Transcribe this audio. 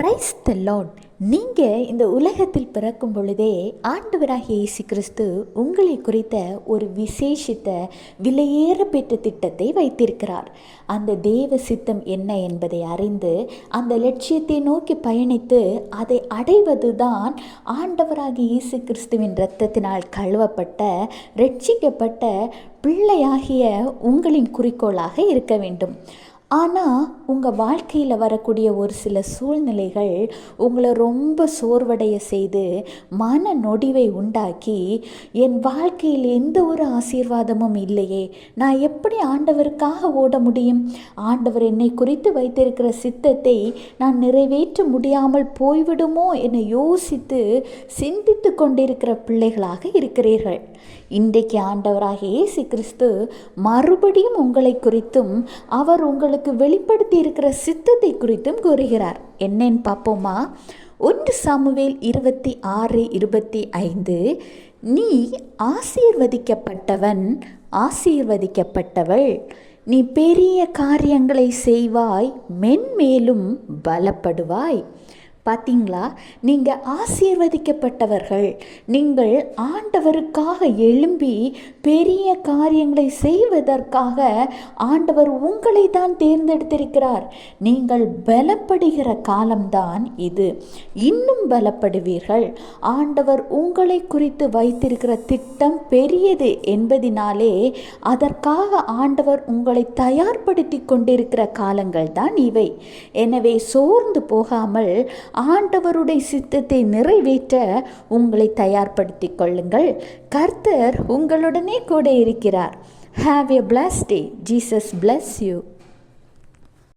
Praise the Lord. நீங்கள் இந்த உலகத்தில் பிறக்கும் பொழுதே ஆண்டவராகிய இயேசு கிறிஸ்து உங்களை குறித்த ஒரு விசேஷித்த விலையேற பெற்ற திட்டத்தை வைத்திருக்கிறார். அந்த தேவ சித்தம் என்ன என்பதை அறிந்து அந்த லட்சியத்தை நோக்கி பயணித்து அதை அடைவது தான் ஆண்டவராகிய இயேசு கிறிஸ்துவின் இரத்தத்தினால் கழுவப்பட்ட ரட்சிக்கப்பட்ட பிள்ளையாகிய உங்களின் குறிக்கோளாக இருக்க வேண்டும். ஆனால் உங்கள் வாழ்க்கையில் வரக்கூடிய ஒரு சில சூழ்நிலைகள் உங்களை ரொம்ப சோர்வடைய செய்து மன நொடிவை உண்டாக்கி, என் வாழ்க்கையில் எந்த ஒரு ஆசீர்வாதமும் இல்லையே, நான் எப்படி ஆண்டவருக்காக ஓட முடியும், ஆண்டவர் என்னை குறித்து வைத்திருக்கிற சித்தத்தை நான் நிறைவேற்ற முடியாமல் போய்விடுமோ என யோசித்து சிந்தித்து கொண்டிருக்கிற பிள்ளைகளாக இருக்கிறீர்கள். இன்றைக்கு ஆண்டவராகிய இயேசு கிறிஸ்து மறுபடியும் உங்களை குறித்தும் அவர் உங்களுக்கு வெளிப்படுத்தி இருக்கிற சித்தத்தை குறித்தும் கூறுகிறார். என்னன்னு பார்ப்போமா? 1 சாமுவேல் 26:25, நீ ஆசீர்வதிக்கப்பட்டவன், ஆசீர்வதிக்கப்பட்டவள், நீ பெரிய காரியங்களை செய்வாய், மென்மேலும் பலப்படுவாய். பார்த்தீங்களா? நீங்கள் ஆசீர்வதிக்கப்பட்டவர்கள். நீங்கள் ஆண்டவருக்காக எழும்பி பெரிய காரியங்களை செய்வதற்காக ஆண்டவர் உங்களை தான் தேர்ந்தெடுத்திருக்கிறார். நீங்கள் பலப்படுகிற காலம்தான் இது. இன்னும் பலப்படுவீர்கள். ஆண்டவர் உங்களை குறித்து வைத்திருக்கிற திட்டம் பெரியது என்பதினாலே அதற்காக ஆண்டவர் உங்களை தயார்படுத்தி கொண்டிருக்கிற காலங்கள் தான் இவை. எனவே சோர்ந்து போகாமல் ஆண்டவருடைய சித்தத்தை நிறைவேற்ற உங்களை தயார்படுத்திக் கொள்ளுங்கள். கர்த்தர் உங்களுடனே கூட இருக்கிறார். Have a blessed day. Jesus bless you.